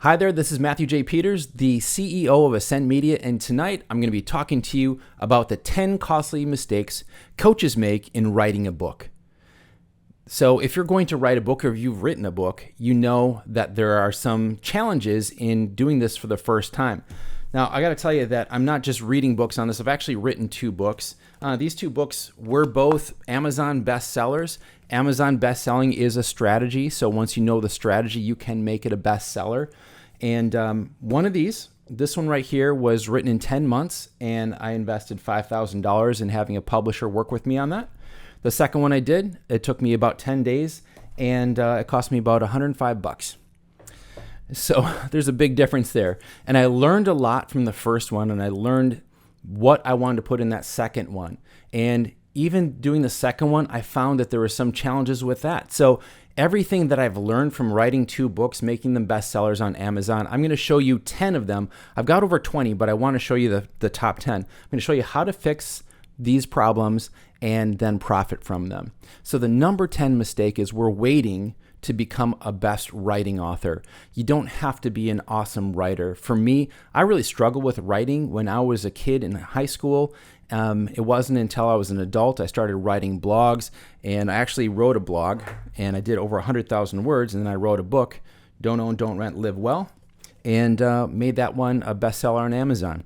Hi there, this is Matthew J. Peters, the CEO of Ascend Media, and tonight I'm going to be talking to you about the 10 costly mistakes coaches make in writing a book. So if you're going to write a book or if you've written a book, you know that there are some challenges in doing this for the first time. Now, I got to tell you that I'm not just reading books on this. I've actually written 2 books. These 2 books were both Amazon bestsellers. Amazon bestselling is a strategy. So once you know the strategy, you can make it a bestseller. And one of these, this one right here, was written in 10 months, and I invested $5,000 in having a publisher work with me on that. The second one I did, it took me about 10 days, and it cost me about $105. So there's a big difference there. And I learned a lot from the first one, and I learned what I wanted to put in that second one. And even doing the second one, I found that there were some challenges with that. So everything that I've learned from writing 2 books, making them bestsellers on Amazon, I'm going to show you 10 of them. I've got over 20, but I want to show you the top 10. I'm going to show you how to fix these problems and then profit from them. So the number 10 mistake is we're waiting to become a best writing author. You don't have to be an awesome writer. For me, I really struggled with writing when I was a kid in high school. It wasn't until I was an adult I started writing blogs, and I actually wrote a blog, and I did over 100,000 words, and then I wrote a book, Don't Own, Don't Rent, Live Well, and made that one a bestseller on Amazon.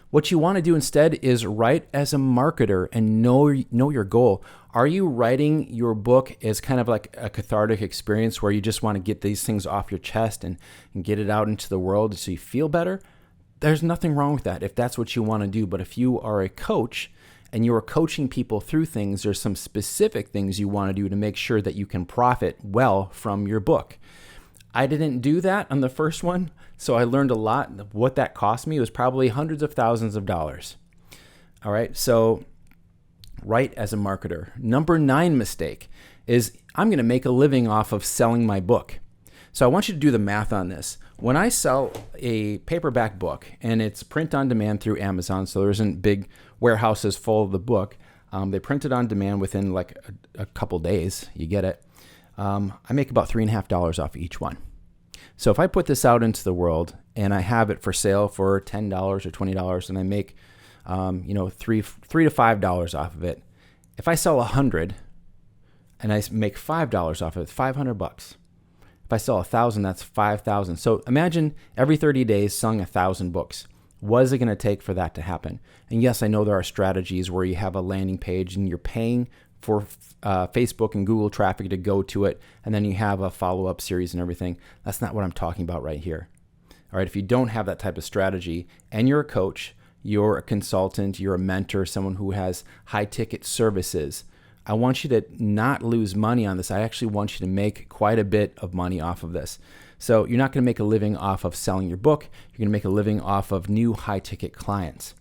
What you want to do instead is write as a marketer and know your goal. Are you writing your book as kind of like a cathartic experience where you just want to get these things off your chest and get it out into the world so you feel better? There's nothing wrong with that if that's what you want to do. But if you are a coach and you are coaching people through things, there's some specific things you want to do to make sure that you can profit well from your book. I didn't do that on the first one, so I learned a lot. What that cost me was probably hundreds of thousands of dollars. All right, so write as a marketer. Number 9 mistake is I'm going to make a living off of selling my book. So I want you to do the math on this. When I sell a paperback book, and it's print on demand through Amazon, so there isn't big warehouses full of the book. They print it on demand within like a couple days. You get it. I make about $3.50 off each one. So if I put this out into the world and I have it for sale for $10 or $20, and I make $3 to $5 off of it, if I sell 100 and I make $5 off of it, $500. If I sell 1,000, that's 5,000. So imagine every 30 days selling 1,000 books. What is it going to take for that to happen? And yes, I know there are strategies where you have a landing page and you're paying for Facebook and Google traffic to go to it, and then you have a follow-up series and everything. That's not what I'm talking about right here. All right, if you don't have that type of strategy and you're a coach, you're a consultant, you're a mentor, someone who has high-ticket services, I want you to not lose money on this. I actually want you to make quite a bit of money off of this. So you're not going to make a living off of selling your book. You're going to make a living off of new high-ticket clients.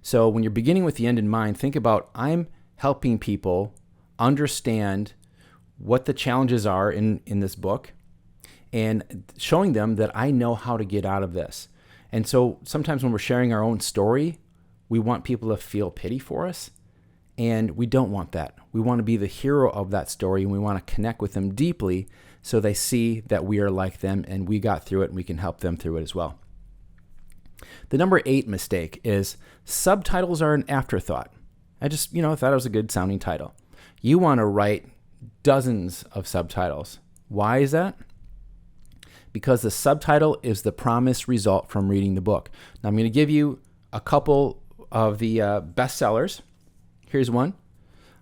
So when you're beginning with the end in mind, think about I'm helping people understand what the challenges are in this book and showing them that I know how to get out of this. And so sometimes when we're sharing our own story, we want people to feel pity for us, and we don't want that. We want to be the hero of that story, and we want to connect with them deeply so they see that we are like them and we got through it and we can help them through it as well. The number 8 mistake is subtitles are an afterthought. I just, thought it was a good sounding title. You want to write dozens of subtitles. Why is that? Because the subtitle is the promised result from reading the book. Now, I'm going to give you a couple of the bestsellers. Here's one.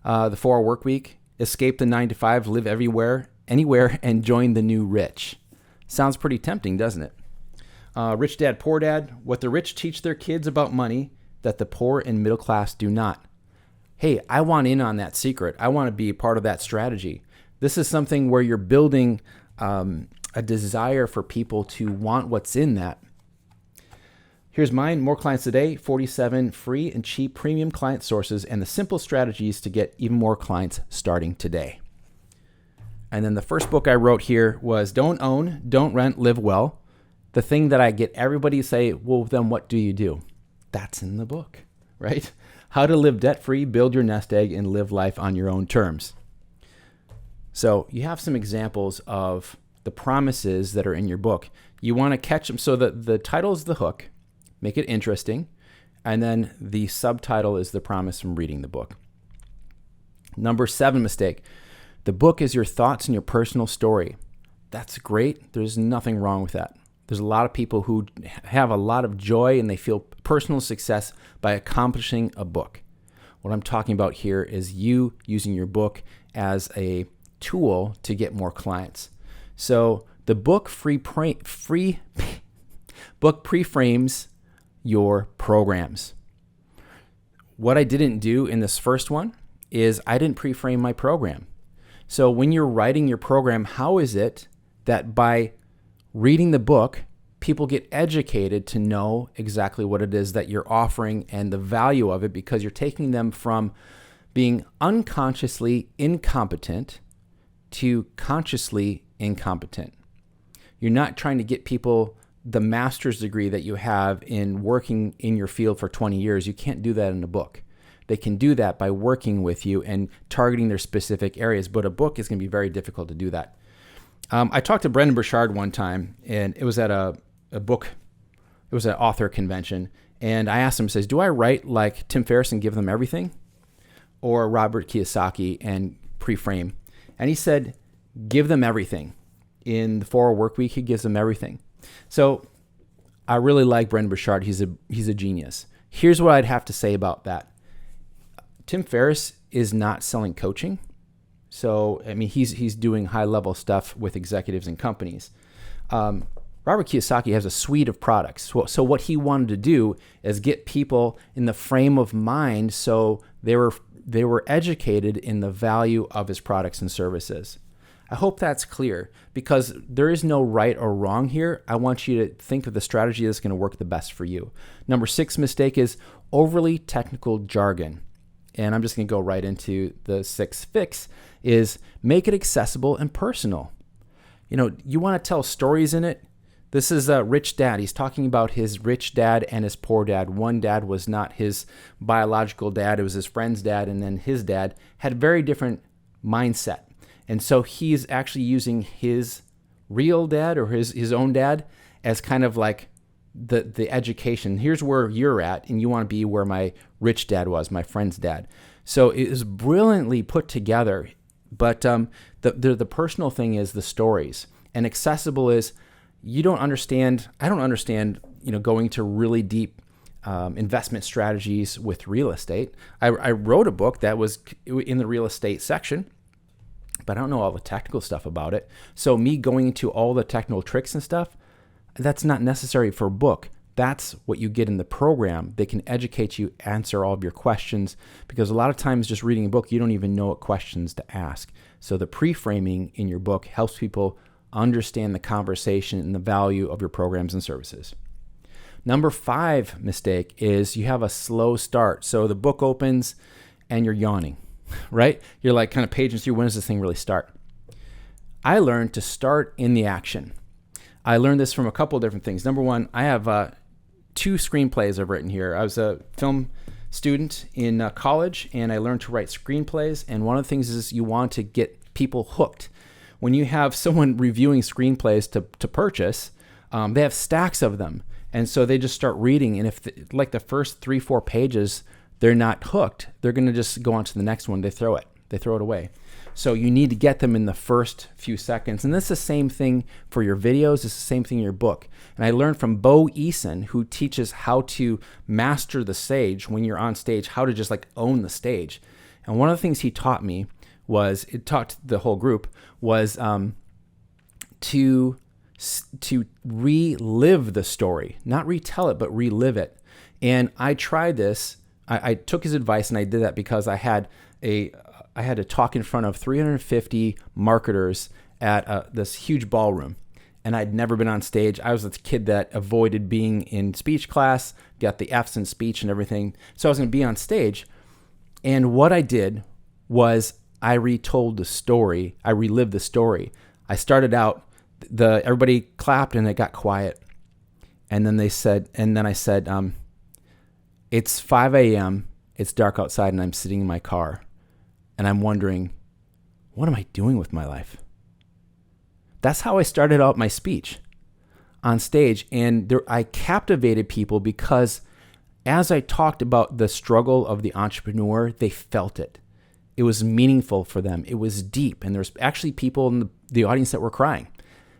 The 4-Hour Work Week, Escape the 9 to 5, Live Everywhere, Anywhere, and Join the New Rich. Sounds pretty tempting, doesn't it? Rich Dad, Poor Dad, What the Rich Teach Their Kids About Money That the Poor and Middle Class Do Not. Hey, I want in on that secret. I want to be a part of that strategy. This is something where you're building a desire for people to want what's in that. Here's mine, More Clients Today, 47 free and cheap premium client sources and the simple strategies to get even more clients starting today. And then the first book I wrote here was Don't Own, Don't Rent, Live Well. The thing that I get everybody to say, well, then what do you do? That's in the book, right? How to live debt-free, build your nest egg, and live life on your own terms. So you have some examples of the promises that are in your book. You want to catch them. So the title is the hook, make it interesting, and then the subtitle is the promise from reading the book. Number 7 mistake, the book is your thoughts and your personal story. That's great. There's nothing wrong with that. There's a lot of people who have a lot of joy and they feel personal success by accomplishing a book. What I'm talking about here is you using your book as a tool to get more clients. So the book book preframes your programs. What I didn't do in this first one is I didn't preframe my program. So when you're writing your program, how is it that by reading the book, people get educated to know exactly what it is that you're offering and the value of it, because you're taking them from being unconsciously incompetent to consciously incompetent. You're not trying to get people the master's degree that you have in working in your field for 20 years. You can't do that in a book. They can do that by working with you and targeting their specific areas, but a book is going to be very difficult to do that. I talked to Brendon Burchard one time, and it was at an author convention, and I asked him, says, do I write like Tim Ferriss and give them everything, or Robert Kiyosaki and preframe? And he said, give them everything. In the 4-Hour Work Week, he gives them everything. So I really like Brendon Burchard. He's a genius. Here's what I'd have to say about that. Tim Ferriss is not selling coaching. So, I mean, he's doing high-level stuff with executives and companies. Robert Kiyosaki has a suite of products. So what he wanted to do is get people in the frame of mind so they were educated in the value of his products and services. I hope that's clear, because there is no right or wrong here. I want you to think of the strategy that's going to work the best for you. Number 6 mistake is overly technical jargon. And I'm just going to go right into the 6th fix, is make it accessible and personal. You know, you want to tell stories in it. This is a rich dad. He's talking about his rich dad and his poor dad. One dad was not his biological dad. It was his friend's dad. And then his dad had a very different mindset. And so he's actually using his real dad or his own dad as kind of like the education. Here's where you're at, and you want to be where my rich dad was, my friend's dad. So it is brilliantly put together. But the personal thing is the stories, and accessible is I don't understand, going to really deep investment strategies with real estate. I wrote a book that was in the real estate section, but I don't know all the technical stuff about it. So me going into all the technical tricks and stuff, that's not necessary for a book. That's what you get in the program. They can educate you, answer all of your questions, because a lot of times just reading a book, you don't even know what questions to ask. So the pre-framing in your book helps people understand the conversation and the value of your programs and services. Number 5 mistake is you have a slow start. So the book opens and you're yawning, right? You're like kind of paging through, when does this thing really start? I learned to start in the action. I learned this from a couple of different things. Number 1, I have 2 screenplays I've written here. I was a film student in college, and I learned to write screenplays. And one of the things is you want to get people hooked. When you have someone reviewing screenplays to purchase, they have stacks of them. And so they just start reading. And if like the first 3-4 pages, they're not hooked, they're going to just go on to the next one. They throw it away. So you need to get them in the first few seconds. And this is the same thing for your videos. It's the same thing in your book. And I learned from Bo Eason, who teaches how to master the stage when you're on stage, how to just like own the stage. And one of the things he taught me was, it taught the whole group, was to relive the story, not retell it, but relive it. And I tried this. I took his advice, and I did that because I had to talk in front of 350 marketers at this huge ballroom, and I'd never been on stage. I was the kid that avoided being in speech class, got the F's in speech and everything. So I was going to be on stage, and what I did was I retold the story. I relived the story. I started out, everybody clapped and it got quiet, and then I said, it's 5 a.m., it's dark outside, and I'm sitting in my car. And I'm wondering, what am I doing with my life? That's how I started out my speech on stage. And I captivated people because as I talked about the struggle of the entrepreneur, they felt it. It was meaningful for them. It was deep. And there's actually people in the audience that were crying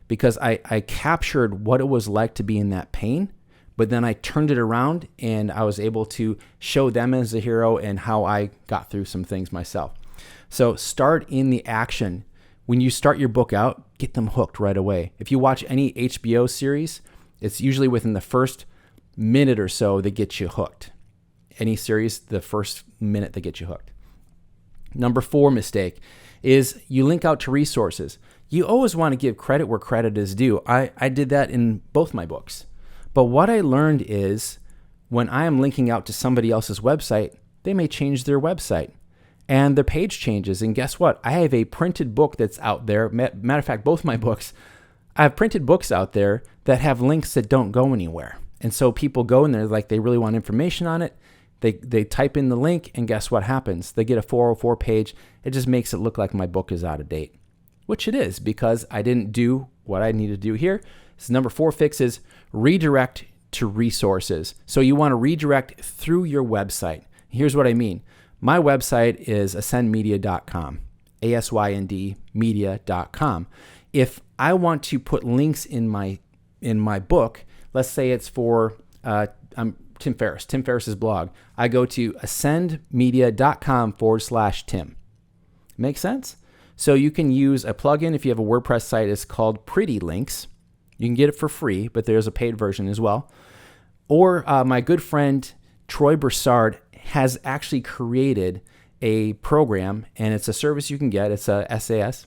because I captured what it was like to be in that pain, but then I turned it around and I was able to show them as a hero and how I got through some things myself. So start in the action. When you start your book out, get them hooked right away. If you watch any HBO series, it's usually within the first minute or so that gets you hooked. Any series, the first minute that gets you hooked. Number 4 mistake is you link out to resources. You always want to give credit where credit is due. I did that in both my books. But what I learned is when I am linking out to somebody else's website, they may change their website and their page changes. And guess what? I have a printed book that's out there. Matter of fact, both my books, I have printed books out there that have links that don't go anywhere. And so people go in there like they really want information on it. They type in the link and guess what happens? They get a 404 page. It just makes it look like my book is out of date, which it is because I didn't do what I need to do here. So number 4 fix is redirect to resources. So you want to redirect through your website. Here's what I mean. My website is ascendmedia.com, ASYND media.com. If I want to put links in my book, let's say it's for Tim Ferriss's blog. I go to ascendmedia.com/Tim. Make sense? So you can use a plugin if you have a WordPress site. It's called Pretty Links. You can get it for free, but there's a paid version as well. Or my good friend Troy Broussard has actually created a program, and it's a service you can get. It's a SAS,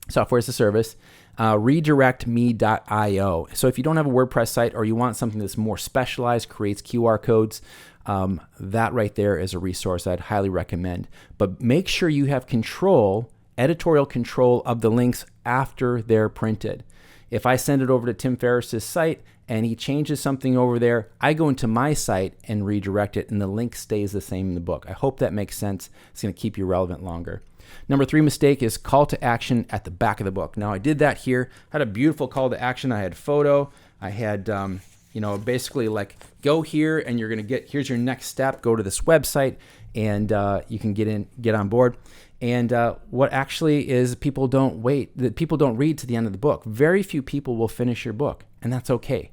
software as a service, redirectme.io. So if you don't have a WordPress site or you want something that's more specialized, creates QR codes, that right there is a resource I'd highly recommend. But make sure you have editorial control of the links after they're printed. If I send it over to Tim Ferriss's site and he changes something over there, I go into my site and redirect it and the link stays the same in the book. I hope that makes sense. It's going to keep you relevant longer. Number 3 mistake is call to action at the back of the book. Now I did that here. I had a beautiful call to action. I had photo. I had, basically like go here and you're going to here's your next step. Go to this website and you can get on board. And what actually is people don't read to the end of the book. Very few people will finish your book, and that's okay.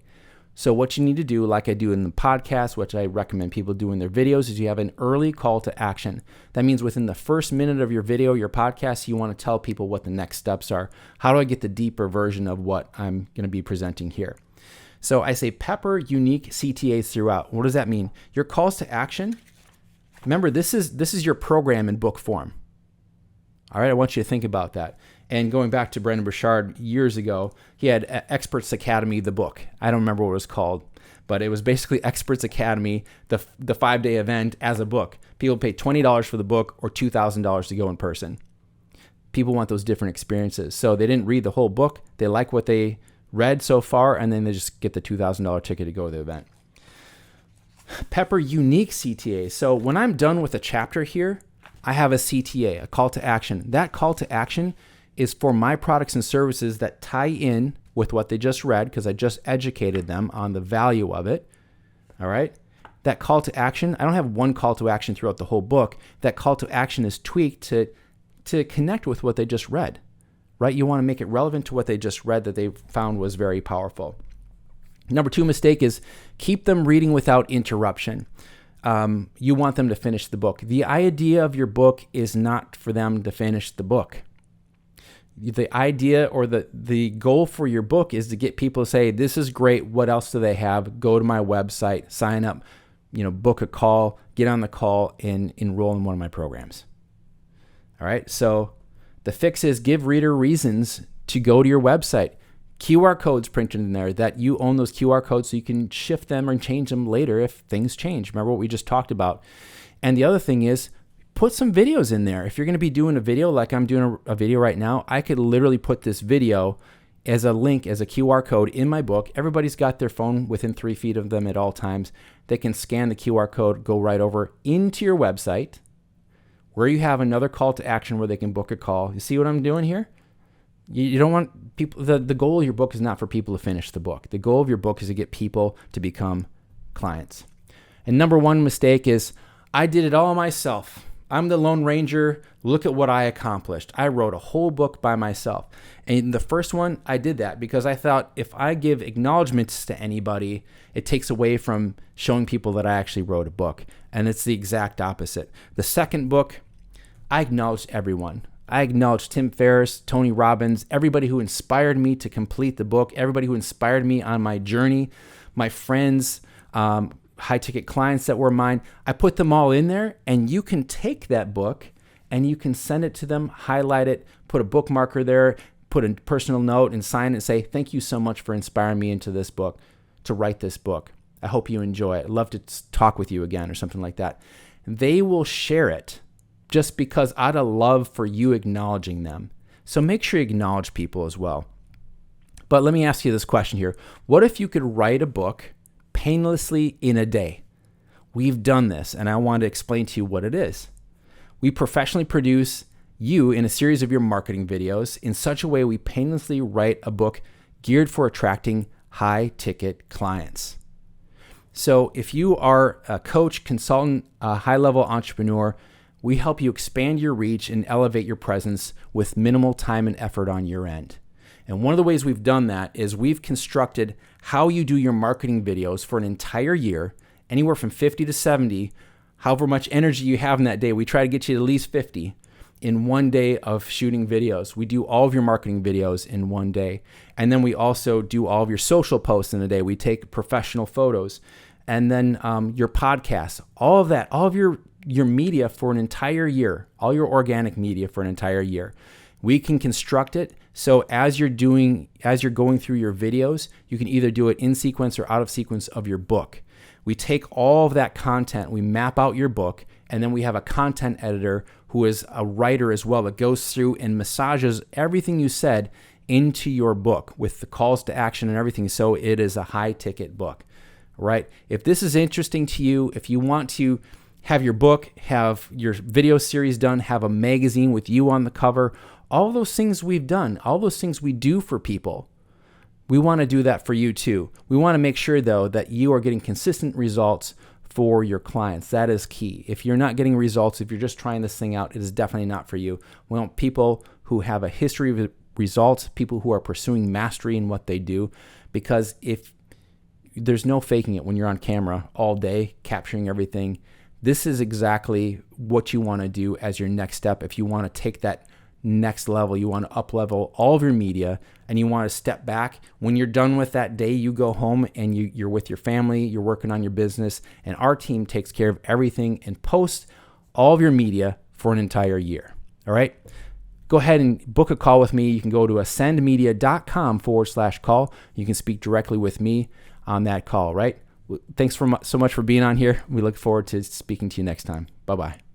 So what you need to do, like I do in the podcast, which I recommend people do in their videos, is you have an early call to action. That means within the first minute of your video, your podcast, you want to tell people what the next steps are. How do I get the deeper version of what I'm going to be presenting here? So I say pepper unique CTAs throughout. What does that mean? Your calls to action, remember, this is your program in book form. All right, I want you to think about that. And going back to Brendon Burchard years ago, he had Experts Academy, the book. I don't remember what it was called, but it was basically Experts Academy, the 5-day event as a book. People pay $20 for the book or $2,000 to go in person. People want those different experiences. So they didn't read the whole book. They like what they read so far, and then they just get the $2,000 ticket to go to the event. Pepper unique CTA. So when I'm done with a chapter here, I have a CTA, a call to action. That call to action is for my products and services that tie in with what they just read, because I just educated them on the value of it. All right. That call to action, I don't have one call to action throughout the whole book. That call to action is tweaked to connect with what they just read, right? You want to make it relevant to what they just read that they found was very powerful. Number 2 mistake is keep them reading without interruption. You want them to finish the book. The idea of your book is not for them to finish the book. The idea or the goal for your book is to get people to say, this is great. What else do they have? Go to my website, sign up, book a call, get on the call, and enroll in one of my programs. All right. So the fix is give reader reasons to go to your website. QR codes printed in there that you own those QR codes so you can shift them and change them later if things change. Remember what we just talked about. And the other thing is put some videos in there. If you're going to be doing a video like I'm doing a video right now, I could literally put this video as a link, as a QR code in my book. Everybody's got their phone within 3 feet of them at all times. They can scan the QR code, go right over into your website where you have another call to action where they can book a call. You see what I'm doing here? You don't want people, the goal of your book is not for people to finish the book. The goal of your book is to get people to become clients. And number one mistake is, I did it all myself. I'm the Lone Ranger. Look at what I accomplished. I wrote a whole book by myself. And the first one, I did that because I thought if I give acknowledgments to anybody, it takes away from showing people that I actually wrote a book. And it's the exact opposite. The second book, I acknowledged everyone. I acknowledged Tim Ferriss, Tony Robbins, everybody who inspired me to complete the book, everybody who inspired me on my journey, my friends, high-ticket clients that were mine. I put them all in there, and you can take that book and you can send it to them, highlight it, put a bookmarker there, put a personal note and sign it and say, thank you so much for inspiring me into this book, to write this book. I hope you enjoy it. I'd love to talk with you again or something like that. They will share it just because out of love for you acknowledging them. So make sure you acknowledge people as well. But let me ask you this question here. What if you could write a book painlessly in a day? We've done this, and I want to explain to you what it is. We professionally produce you in a series of your marketing videos. In such a way, we painlessly write a book geared for attracting high-ticket clients. So if you are a coach, consultant, a high-level entrepreneur, we help you expand your reach and elevate your presence with minimal time and effort on your end. And one of the ways we've done that is we've constructed how you do your marketing videos for an entire year, anywhere from 50 to 70, however much energy you have in that day. We try to get you at least 50 in one day of shooting videos. We do all of your marketing videos in one day. And then we also do all of your social posts in a day. We take professional photos. And then your podcasts, all of that, all of your media for an entire year, all your organic media for an entire year. We can construct it so as you're going through your videos, you can either do it in sequence or out of sequence of your book. We take all of that content, we map out your book, and then we have a content editor who is a writer as well that goes through and massages everything you said into your book with the calls to action and everything, so it is a high-ticket book, right? If this is interesting to you, if you want to have your book, have your video series done, have a magazine with you on the cover, all those things we've done, all those things we do for people, we want to do that for you too. We want to make sure though that you are getting consistent results for your clients. That is key. If you're not getting results, if you're just trying this thing out, it is definitely not for you. We want people who have a history of results, people who are pursuing mastery in what they do, because if there's no faking it when you're on camera all day, capturing everything. This is exactly what you want to do as your next step. If you want to take that next level, you want to up level all of your media, and you want to step back. When you're done with that day, you go home and you're with your family, you're working on your business, and our team takes care of everything and posts all of your media for an entire year. All right? Go ahead and book a call with me. You can go to ascendmedia.com/call. You can speak directly with me on that call, right? Thanks so much for being on here. We look forward to speaking to you next time. Bye-bye.